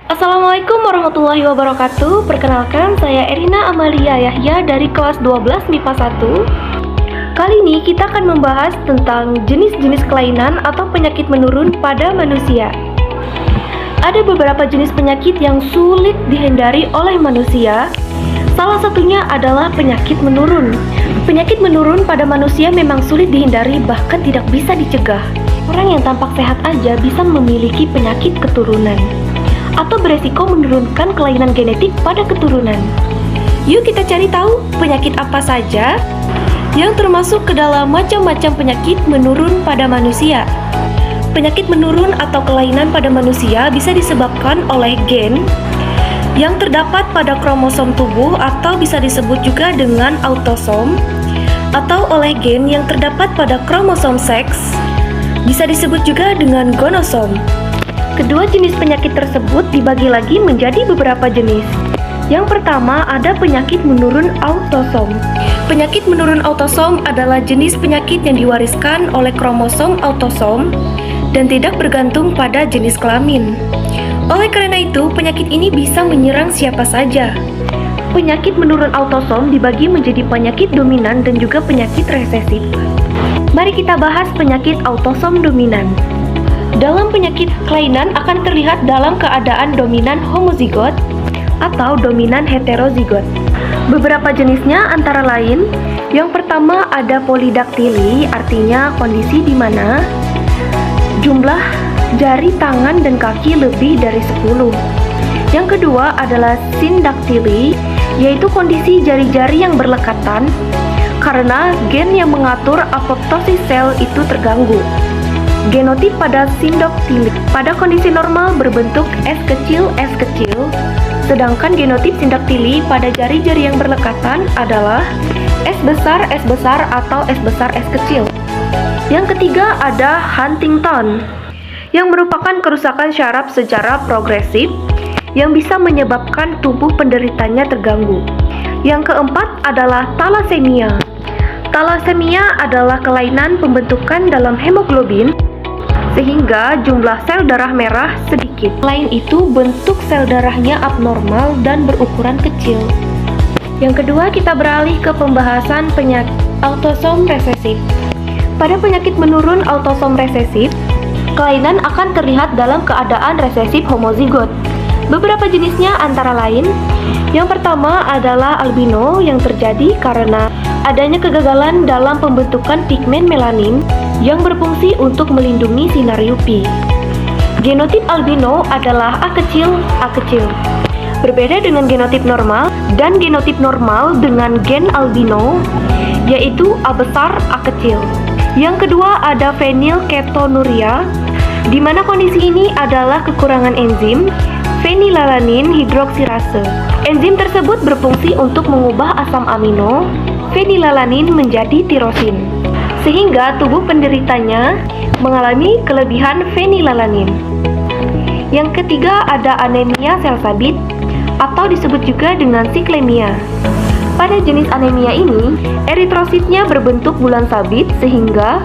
Assalamualaikum warahmatullahi wabarakatuh. Perkenalkan, saya Erina Amalia Yahya dari kelas 12 MIPA 1. Kali ini kita akan membahas tentang jenis-jenis kelainan atau penyakit menurun pada manusia. Ada beberapa jenis penyakit yang sulit dihindari oleh manusia. Salah satunya adalah penyakit menurun. Penyakit menurun pada manusia memang sulit dihindari, bahkan tidak bisa dicegah. Orang yang tampak sehat aja bisa memiliki penyakit keturunan atau beresiko menurunkan kelainan genetik pada keturunan. Yuk kita cari tahu penyakit apa saja yang termasuk ke dalam macam-macam penyakit menurun pada manusia. Penyakit menurun atau kelainan pada manusia bisa disebabkan oleh gen yang terdapat pada kromosom tubuh atau bisa disebut juga dengan autosom, atau oleh gen yang terdapat pada kromosom seks, bisa disebut juga dengan gonosom. Kedua jenis penyakit tersebut dibagi lagi menjadi beberapa jenis. Yang pertama ada penyakit menurun autosom. Penyakit menurun autosom adalah jenis penyakit yang diwariskan oleh kromosom autosom dan tidak bergantung pada jenis kelamin. Oleh karena itu, penyakit ini bisa menyerang siapa saja. Penyakit menurun autosom dibagi menjadi penyakit dominan dan juga penyakit resesif. Mari kita bahas penyakit autosom dominan. Dalam penyakit kelainan akan terlihat dalam keadaan dominan homozigot atau dominan heterozigot. Beberapa jenisnya antara lain, yang pertama ada polidaktili, artinya kondisi di mana jumlah jari tangan dan kaki lebih dari 10. Yang kedua adalah sindaktili, yaitu kondisi jari-jari yang berlekatan karena gen yang mengatur apoptosis sel itu terganggu. Genotip pada sindaktili pada kondisi normal berbentuk S kecil, sedangkan genotip sindaktili pada jari-jari yang berlekatan adalah S besar atau S besar S kecil. Yang ketiga ada Huntington, yang merupakan kerusakan syaraf secara progresif yang bisa menyebabkan tubuh penderitanya terganggu. Yang keempat adalah thalassemia. Thalassemia adalah kelainan pembentukan dalam hemoglobin sehingga jumlah sel darah merah sedikit. Selain itu, bentuk sel darahnya abnormal dan berukuran kecil. Yang kedua, kita beralih ke pembahasan penyakit autosom resesif. Pada penyakit menurun autosom resesif, kelainan akan terlihat dalam keadaan resesif homozigot. Beberapa jenisnya antara lain, yang pertama adalah albino yang terjadi karena adanya kegagalan dalam pembentukan pigmen melanin yang berfungsi untuk melindungi sinar UV. Genotip albino adalah A kecil. Berbeda dengan genotip normal dan genotip normal dengan gen albino, yaitu A besar A kecil. Yang kedua ada fenilketonuria, di mana kondisi ini adalah kekurangan enzim fenilalanin hidroksirase. Enzim tersebut berfungsi untuk mengubah asam amino fenilalanin menjadi tirosin, sehingga tubuh penderitanya mengalami kelebihan fenilalanin. Yang ketiga ada anemia sel sabit atau disebut juga dengan siklemia. Pada jenis anemia ini, eritrositnya berbentuk bulan sabit sehingga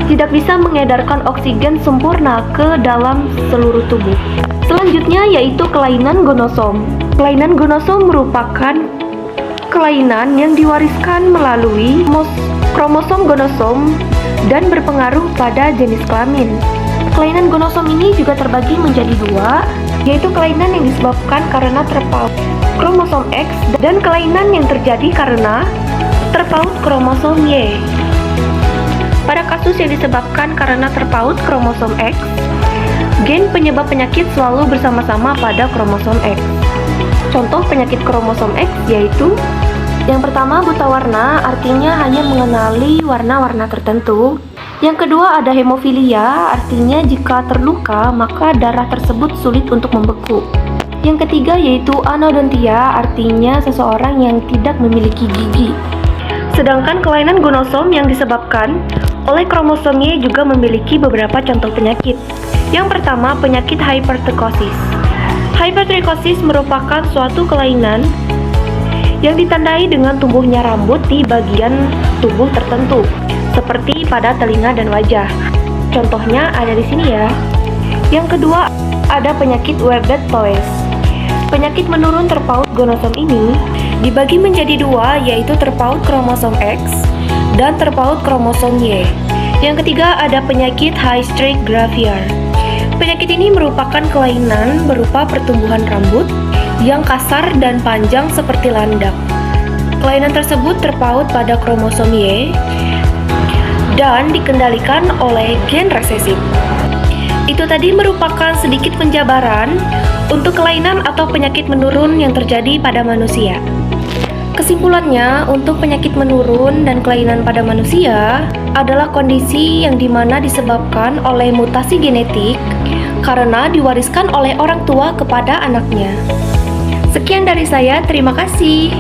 tidak bisa mengedarkan oksigen sempurna ke dalam seluruh tubuh. Selanjutnya yaitu kelainan gonosom. Kelainan gonosom merupakan kelainan yang diwariskan melalui kromosom gonosom dan berpengaruh pada jenis kelamin. Kelainan gonosom ini juga terbagi menjadi dua, yaitu kelainan yang disebabkan karena terpaut kromosom X dan kelainan yang terjadi karena terpaut kromosom Y. Pada kasus yang disebabkan karena terpaut kromosom X, gen penyebab penyakit selalu bersama-sama pada kromosom X. Contoh penyakit kromosom X yaitu yang pertama buta warna, artinya hanya mengenali warna-warna tertentu. Yang kedua ada hemofilia, artinya jika terluka maka darah tersebut sulit untuk membeku. Yang ketiga yaitu anodontia, artinya seseorang yang tidak memiliki gigi. Sedangkan kelainan gonosom yang disebabkan oleh kromosom Y juga memiliki beberapa contoh penyakit. Yang pertama penyakit hypertrichosis. Hypertrichosis merupakan suatu kelainan yang ditandai dengan tumbuhnya rambut di bagian tubuh tertentu, seperti pada telinga dan wajah. Contohnya ada di sini ya. Yang kedua, ada penyakit Weber-Toes. Penyakit menurun terpaut gonosom ini dibagi menjadi dua, yaitu terpaut kromosom X dan terpaut kromosom Y. Yang ketiga ada penyakit High-Streak Gravier. Penyakit ini merupakan kelainan berupa pertumbuhan rambut yang kasar dan panjang seperti landak. Kelainan tersebut terpaut pada kromosom Y dan dikendalikan oleh gen resesif. Itu tadi merupakan sedikit penjabaran untuk kelainan atau penyakit menurun yang terjadi pada manusia. Kesimpulannya, untuk penyakit menurun dan kelainan pada manusia adalah kondisi yang dimana disebabkan oleh mutasi genetik karena diwariskan oleh orang tua kepada anaknya. Sekian dari saya, terima kasih.